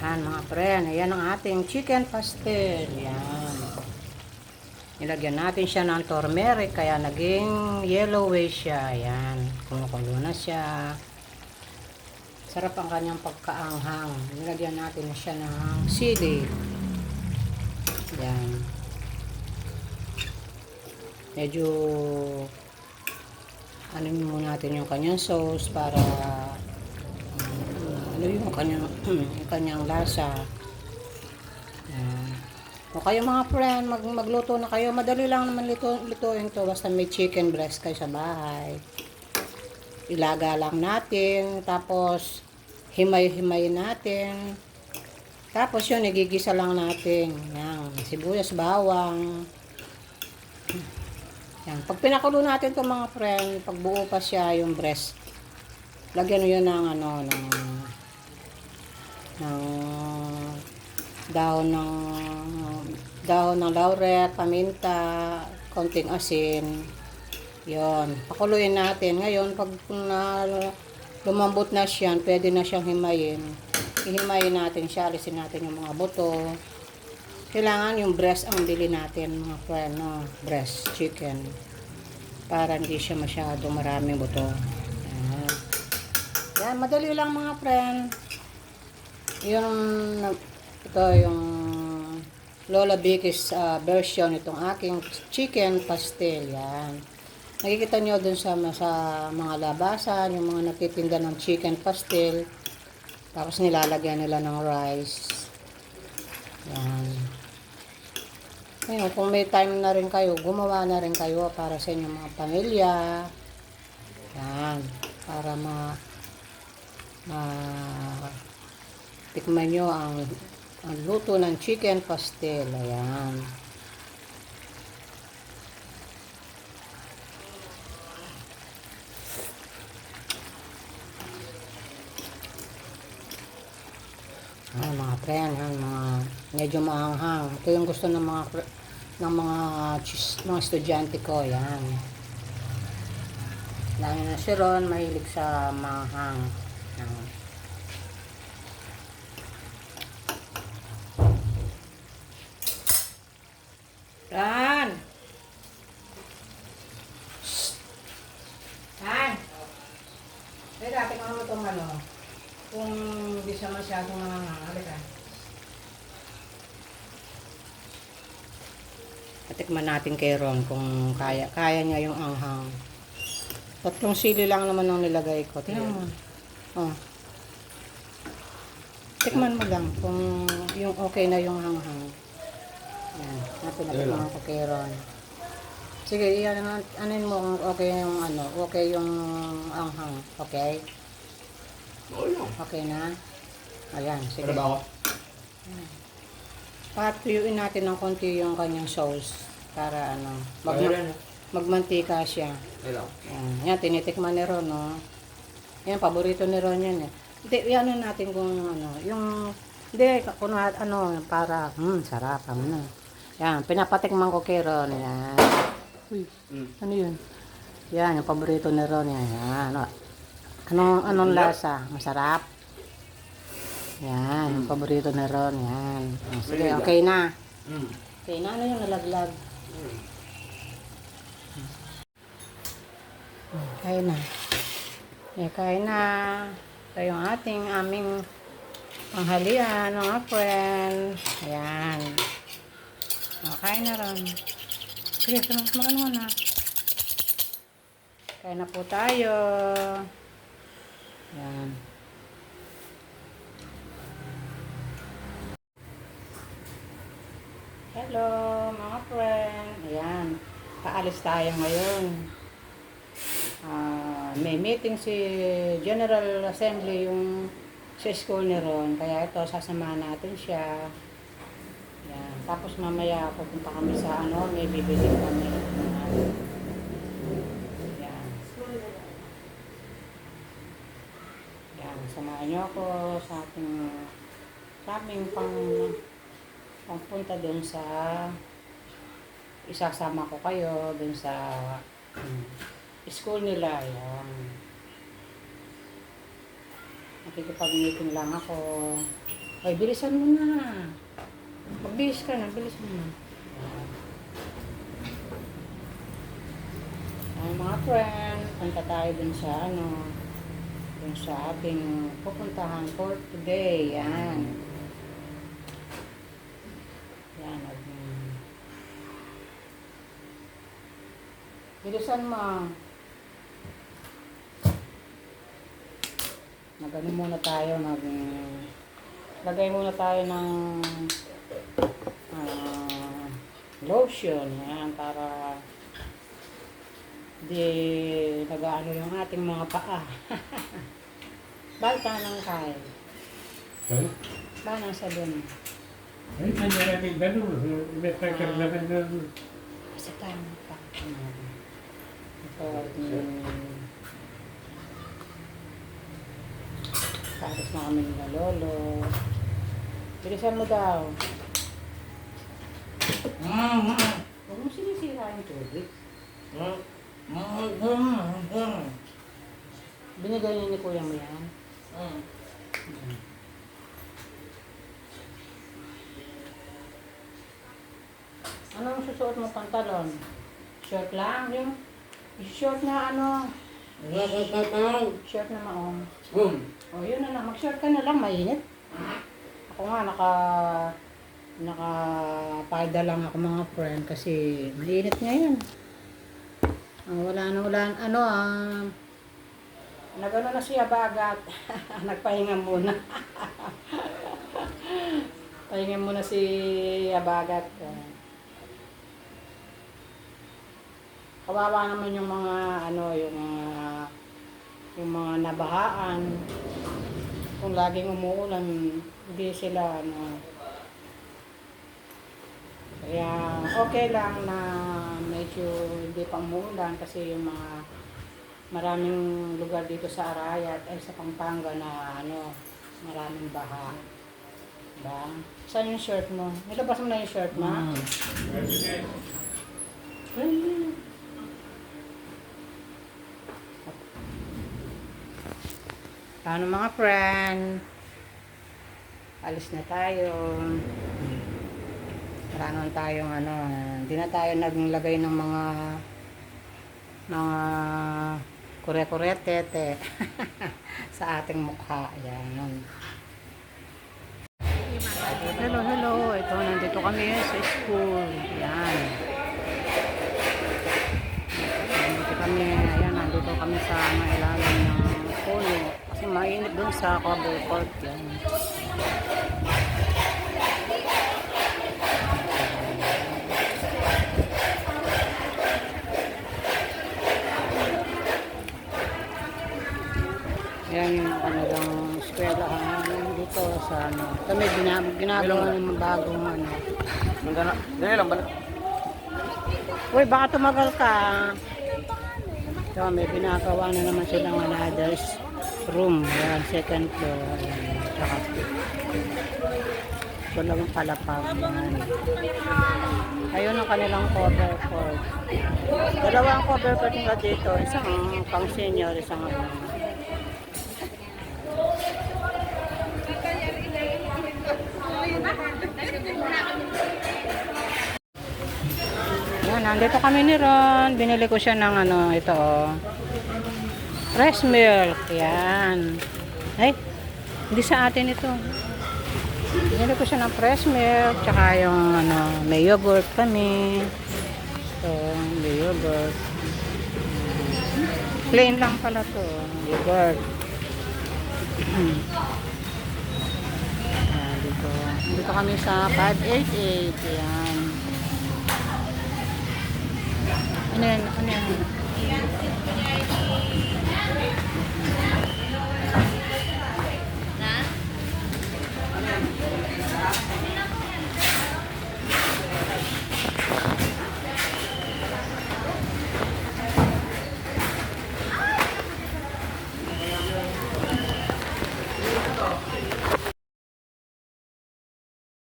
Yan mga friend, ayan ang ating chicken pastel. Yan. Nilagyan natin siya ng turmeric kaya naging yellowish siya. Yan. Kumukulo na siya. Sarap ang kanyang pagkaanghang. Nilagyan natin siya ng sili. Yan. Medyo ano muna natin yung kanyang sauce para ano yung kanyang lasa. Yan. O kayo mga friend, magluto na kayo. Madali lang naman lutuin to. Basta may chicken breast kayo sa bahay. Ilaga lang natin. Tapos, himay-himay natin. Tapos yun, igigisa lang natin. Yan. Sibuyas, bawang. Yan. Pag pinakulo natin to mga friend, pag buo pa siya yung breast, lagyan nyo yun ng ng dahon ng laurel, paminta, konting asin. Yon, pakuluin natin. Ngayon, pag lumambot na siya, pwede na siyang himayin. Ihimayin natin siya, alisin natin yung mga buto. Kailangan yung breast ang bili natin, mga friend, no? Breast chicken. Para hindi siya masyadong maraming buto. Yan. Yan, madali lang mga friend. Ito yung Lola Vicky's version itong aking chicken pastel. Yan. Nakikita nyo dun sa mga labasan, yung mga nagtitinda ng chicken pastel. Tapos nilalagyan nila ng rice. Yan. Ngayon, kung may time na rin kayo, gumawa na rin kayo para sa inyong mga pamilya. Yan. Para tikman nyo ang luto ng chicken pastel. Ayan. Ayan mga friend, mga medyo maanghang. Ito yung gusto ng mga estudyante ko. Ayan. Lalo na si Ron, mahilig sa maanghang. Ayan. Ran! Ran! May dati ka naman itong ano, kung hindi siya masyadong halika. Patikman natin kay Ron kung kaya niya yung anghang. Tatlong sili lang naman ang nilagay ko. Tingnan mo. Oh. Tikman mo lang kung yung okay na yung hanghang. Yan. Natin ko kay Ron. Sige, anin mo kung okay yung okay yung anghang. Okay? Okay na? Ayan, sige. Ano ba ako? Patuyuin natin ng konti yung kanyang sauce para magmantika siya. Yan, tinitikman ni Ron, no? Yan, paborito ni Ron yan, eh. Hindi, yan natin kung hindi, kung para, sarap, Yan, pinapatikman ko kay Ron, yan. Uy, ano yun? Yan, yung paborito ni Ron, yan. Yan, anong lasa? Masarap? Yan, yung paborito ni Ron, yan. Sige, okay na. Okay na, ano yung nalaglag? Okay na. Okay na. Ito yung aming panghalian, mga friend. Ayan. Okay na ron. Sige, makan mo na. Kain na po tayo. Ayan. Hello, mga friend. Ayan. Paalis tayo ngayon. May meeting si General Assembly yung sa school ni Ron. Kaya ito, sasamahan natin siya. Yan. Tapos mamaya pupunta kami sa may bibili kami. Yan. Yan. Samahan niyo ako sa aming pangpunta dun sa isasama ko kayo dun sa school nila. Yan. Nakikipag-meeting lang ako. Ay, bilisan mo na. Magbilis ka na, bilisan mo na. Ay, mga friend, punta tayo dun sa dun sa ating pupuntahan for today. Yan. Yan. Bilisan mo. Magano muna tayo, lagay muna tayo ng lotion. Yan, para di nag-ano yung ating mga paa. Bakit ka nang kaya? Huh? Ba nang sabon? Ay, maraming ganun. May pagkarlaman na. Kasi tama pa. Ito, tapos na kami ng lolo. Bilisan mo daw. Huwag mo sinisira yung tubig. Binigay niya ni kuya mo yan? Anong susuot mo pantalon? Short lang? Yung short na short na maong. O yun na lang, mag-short ka na lang, mainit. Ako nga, naka-paida lang ako mga friend kasi mainit ngayon. Nagano na siya bagat. Nagpahinga muna. Pahinga muna si Abagat. Kawawa naman yung mga yung mga nabahaan. Kung laging umuulan, hindi sila kaya okay lang na medyo hindi pa umuulan kasi yung mga maraming lugar dito sa Arayat ay sa Pampanga na maraming baha. Diba? Saan yung shirt mo? Nilabas mo na yung shirt mo? Paano mga friend? Alis na tayo. Wala naman tayong hindi na tayo naglagay ng mga kure-kuretete sa ating mukha. Yan. Hello. Ito, nandito kami sa school. Yan. Nandito kami sa mailalim ng puno. Kasi mainit dun sa cover court. Yan. Yan yung kanilang eskwelahan dito sa kami ginagawa ng bagong Dali lang ba? Uy, baka tumagal ka. So, may ginagawa na naman silang another room. Yan, second floor. Yan, tsaka dalawang palapag. Yan. Ayun ang kanilang cover court. Dalawang cover court nila dito. Isang pang senior, isang Yan, nandito kami ni Ron. Binili ko siya ng ito fresh milk. Yan. Ay, hindi sa atin ito. Binili ko siya ng fresh milk. Tsaka yung may yogurt kami. Ito, may yogurt. Plain lang pala to. Yogurt. Yan, dito kami sa 588. Yan. Ano yan?